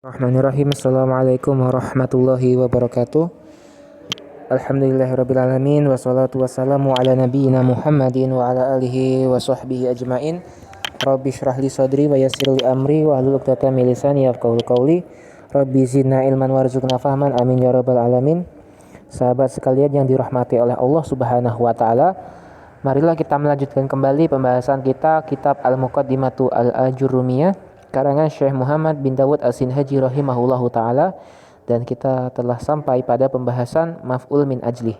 Bismillahirrahmanirrahim. Assalamualaikum warahmatullahi wabarakatuh. Alhamdulillahirrabbilalamin. Wassalatu wassalamu ala nabiyyina Muhammadin wa ala alihi wa sahbihi ajma'in. Rabbi syrah li sadri wa yassir li amri wa hlul 'uqdatam min lisani yafqahu qawli. Rabbi zidna ilman warzuqna fahman. Amin ya rabbal alamin. Sahabat sekalian yang dirahmati oleh Allah Subhanahu wa taala, marilah kita melanjutkan kembali pembahasan kita kitab Al-Muqaddimatu Al-Ajurrumiyah karangan Syekh Muhammad bin Dawud As-Sinhaji rahimahullahu taala, dan kita telah sampai pada pembahasan maf'ul min ajlih.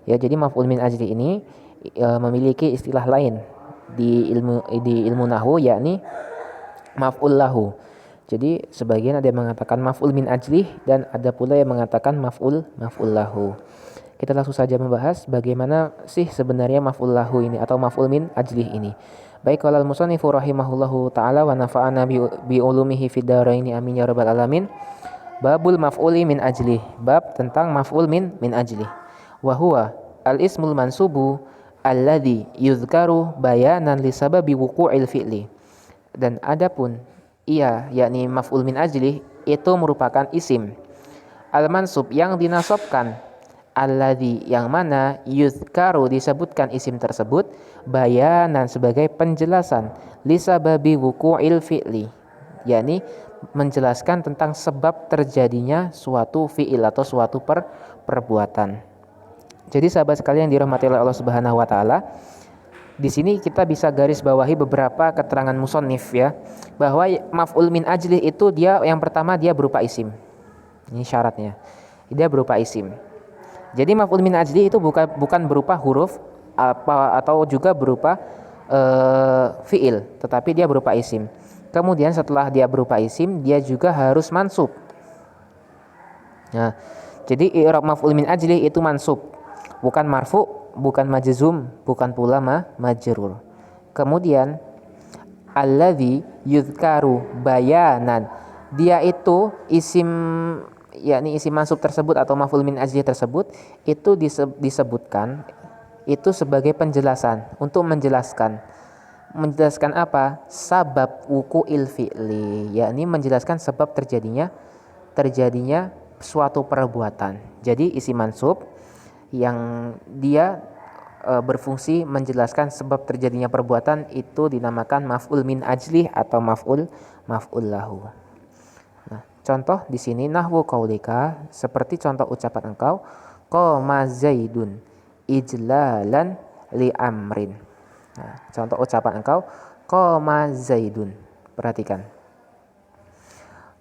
Ya, jadi maf'ul min ajlih ini memiliki istilah lain di ilmu nahwu, yakni maf'ul lahu. Jadi sebagian ada yang mengatakan maf'ul min ajlih dan ada pula yang mengatakan maf'ul lahu. Kita langsung saja membahas bagaimana sih sebenarnya maf'ul lahu ini atau maf'ul min ajlih ini. Baik, qala al-musannifu rahimahullahu taala wa nafa'ana bi ulumihi fid dharain amin ya rabbal alamin. Babul maf'uli min ajlih, bab tentang maf'ul min ajlih. Wa huwa al-ismul mansubu alladhi yuzkaru bayanan li sababi wuqu'il fi'li. Dan adapun ia, yakni maf'ul min ajlih, itu merupakan isim al-mansub yang dinasabkan, alladhi yang mana yuzkaru disebutkan isim tersebut bayanan sebagai penjelasan lisababi wuqu'il fi'li, yakni menjelaskan tentang sebab terjadinya suatu fi'il atau suatu perbuatan. Jadi sahabat sekalian yang dirahmati oleh Allah Subhanahu wa taala, di sini kita bisa garis bawahi beberapa keterangan musannif, ya, bahwa maf'ul min ajli itu dia yang pertama dia berupa isim. Ini syaratnya. Dia berupa isim. Jadi maf'ul min ajli itu bukan berupa huruf atau juga berupa fi'il, tetapi dia berupa isim. Kemudian setelah dia berupa isim, dia juga harus mansub. Nah, jadi i'rab maf'ul min ajli itu mansub, bukan marfu, bukan majzum, bukan pula majrur. Kemudian alladzi yuzkaru bayanan, dia itu isim, yakni isim mansub tersebut atau maf'ul min ajli tersebut itu disebutkan itu sebagai penjelasan, untuk menjelaskan apa? Sabab wuqu'il fi'li, yakni menjelaskan sebab terjadinya suatu perbuatan. Jadi isim mansub yang dia berfungsi menjelaskan sebab terjadinya perbuatan itu dinamakan maf'ul min ajli atau maf'ul lahu. Nah, contoh di sini nahwu qaulika, seperti contoh ucapan engkau, qama zaidun ijlalan li amrin. Nah, contoh ucapan engkau, qama zaidun. Perhatikan.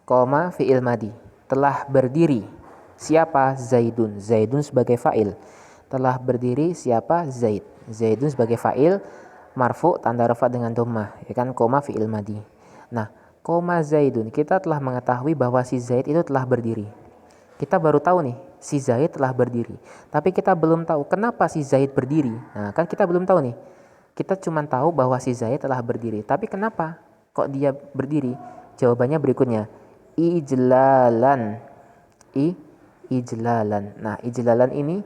Qama fi'il madi, telah berdiri. Siapa? Zaidun. Zaidun sebagai fa'il. Telah berdiri siapa? Zaid. Zaidun sebagai fa'il, marfu tanda rafa dengan dhammah, ya kan? Qama fi'il madi. Nah, qama zaidun, kita telah mengetahui bahwa si Zaid itu telah berdiri. Kita baru tahu nih, si Zaid telah berdiri. Tapi kita belum tahu kenapa si Zaid berdiri. Nah, kan kita belum tahu nih. Kita cuma tahu bahwa si Zaid telah berdiri. Tapi kenapa kok dia berdiri? Jawabannya berikutnya. Ijlalan. Ijlalan. Nah, ijlalan ini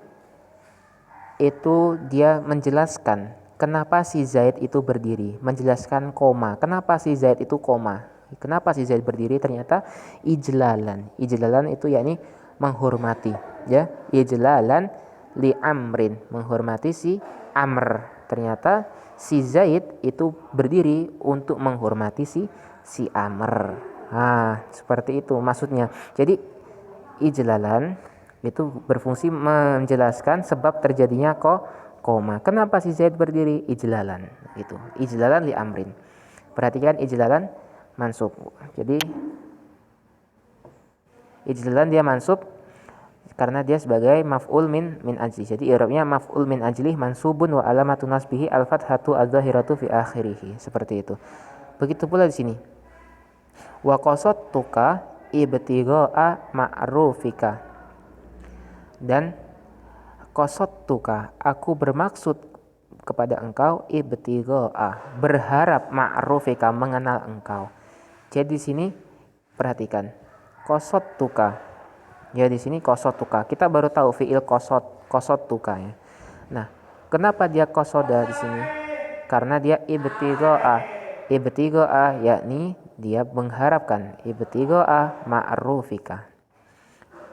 itu dia menjelaskan kenapa si Zaid itu berdiri. Menjelaskan koma. Kenapa si Zaid itu koma? Kenapa si Zaid berdiri? Ternyata ijlalan. Ijlalan itu yakni menghormati, ya. Ijlalan li amrin, menghormati si Amr. Ternyata si Zaid itu berdiri untuk menghormati si Amr. Nah, seperti itu maksudnya. Jadi ijlalan itu berfungsi menjelaskan sebab terjadinya koma. Kenapa si Zaid berdiri? Ijlalan. Itu. Ijlalan li amrin. Perhatikan ijlalan mansub. Jadi ijlalan dia mansub karena dia sebagai maf'ul min ajli. Jadi i'rabnya maf'ul min ajli mansubun wa alamatun nasbihi al-fathatu adz-dzahiratu fi akhirih. Seperti itu. Begitu pula di sini. Wa qasadtuka ibtigha'a ma'rufika. Dan qasadtuka, aku bermaksud kepada engkau, ibtigha'a, berharap, ma'rufika, mengenal engkau. Jadi di sini perhatikan. Qasadtuka. Ya, di sini qasadtuka. Kita baru tahu fiil qasadtuka, ya. Nah, kenapa dia qasada di sini? Karena dia ibtigha'a, Ibtigha'a yakni dia mengharapkan, ibtigha'a ma'rufika.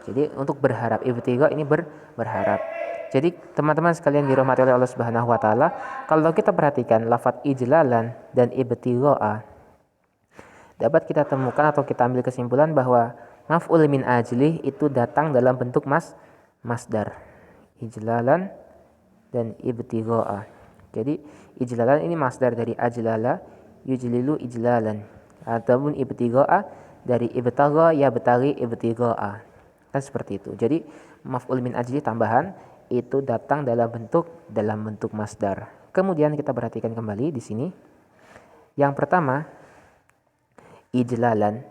Jadi untuk berharap, ibtigha ini berharap. Jadi teman-teman sekalian dirahmati oleh Allah Subhanahu wa taala, kalau kita perhatikan lafaz ijlalan dan ibtigha'a, dapat kita temukan atau kita ambil kesimpulan bahwa maf'ul min ajlih itu datang dalam bentuk masdar. Ijlalan dan ibtigha'a. Jadi ijlalan ini masdar dari ajlala yujlilu ijlalan, ataupun ibtigha'a dari ibtagha yabtaghi ibtigha'a. Kan seperti itu. Jadi maf'ul min ajli tambahan itu datang dalam bentuk masdar. Kemudian kita perhatikan kembali di sini. Yang pertama, ijlalan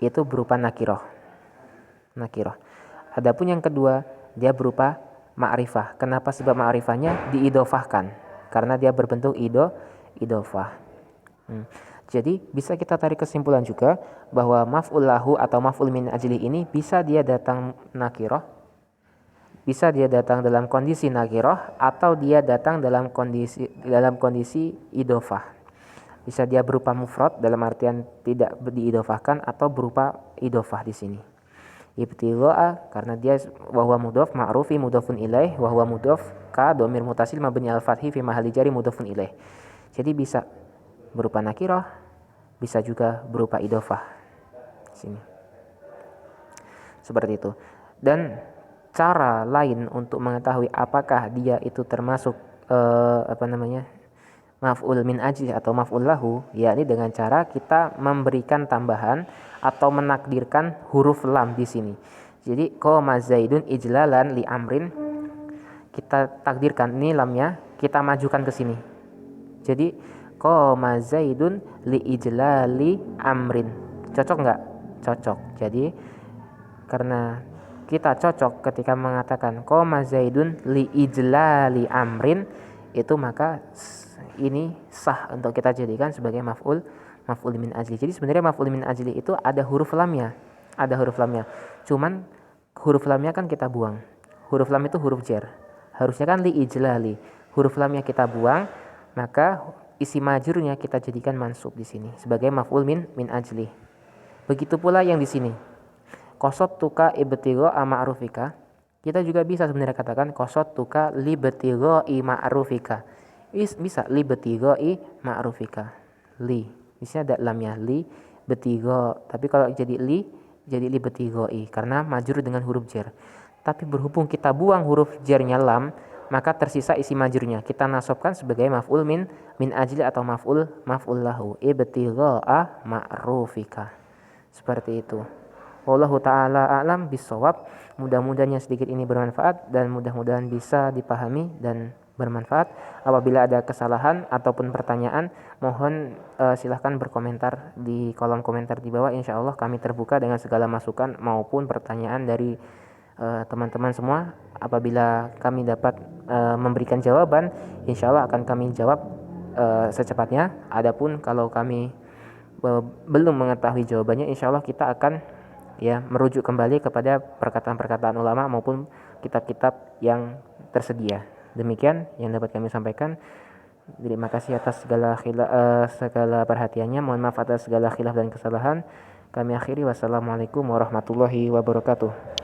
itu berupa nakirah. Adapun yang kedua, dia berupa ma'rifah. Kenapa? Sebab ma'rifahnya diidofahkan. Karena dia berbentuk idofah. Jadi bisa kita tarik kesimpulan juga bahwa maf'ul lahu atau maf'ul min ajli ini bisa dia datang nakirah, bisa dia datang dalam kondisi nakirah, atau dia datang dalam kondisi idofah. Bisa dia berupa mufrad dalam artian tidak diidofahkan, atau berupa idofah di sini. Ibtigha'a karena dia wahwa mudhaf ma'rufi mudhafun ilaih, wahwa mudhaf ka dhamir mutasil mabni al-fathi fi mahalli jari mudhafun ilaih. Jadi bisa berupa nakirah, bisa juga berupa idofah. Sini. Seperti itu. Dan cara lain untuk mengetahui apakah dia itu termasuk maf'ul min ajli atau maf'ul lahu, yakni dengan cara kita memberikan tambahan atau menakdirkan huruf lam di sini. Jadi qama zaidun ijlalan li amrin, kita takdirkan ini lamnya, kita majukan ke sini. Jadi qama zaidun li ijlali amrin. Cocok enggak? Cocok. Jadi karena kita cocok ketika mengatakan qama zaidun li ijlali amrin, itu maka ini sah untuk kita jadikan sebagai maf'ul min ajli. Jadi sebenarnya maf'ul min ajli itu ada huruf lamnya. Cuman huruf lamnya kan kita buang. Huruf lam itu huruf jar. Harusnya kan li ijlali. Huruf lamnya kita buang, maka isi majrurnya kita jadikan mansub di sini sebagai maf'ul min ajli. Begitu pula yang di sini. Qasattuka ibtigha'a ma'rufika. Kita juga bisa sebenarnya katakan qasattuka libtigha'i ma'rufika. Bisa libtigha'i ma'rufika. Li. Di sini ada lamnya li betigha. Tapi kalau jadi libtigha'i karena majrur dengan huruf jar. Tapi berhubung kita buang huruf jarnya lam, maka tersisa isi majrurnya. Kita nasabkan sebagai maf'ul min ajli atau maf'ul lahu. Ibtigha'a ma'rufika. Seperti itu. Wallahu ta'ala a'lam bissawab. Mudah-mudahan yang sedikit ini bermanfaat dan mudah-mudahan bisa dipahami dan bermanfaat. Apabila ada kesalahan ataupun pertanyaan, mohon silahkan berkomentar di kolom komentar di bawah. Insya Allah kami terbuka dengan segala masukan maupun pertanyaan dari teman-teman semua. Apabila kami dapat memberikan jawaban, insya Allah akan kami jawab secepatnya. Adapun kalau kami belum mengetahui jawabannya, insya Allah kita akan merujuk kembali kepada perkataan-perkataan ulama maupun kitab-kitab yang tersedia. Demikian yang dapat kami sampaikan. Terima kasih atas segala perhatiannya. Mohon maaf atas segala khilaf dan kesalahan. Kami akhiri. Wassalamualaikum warahmatullahi wabarakatuh.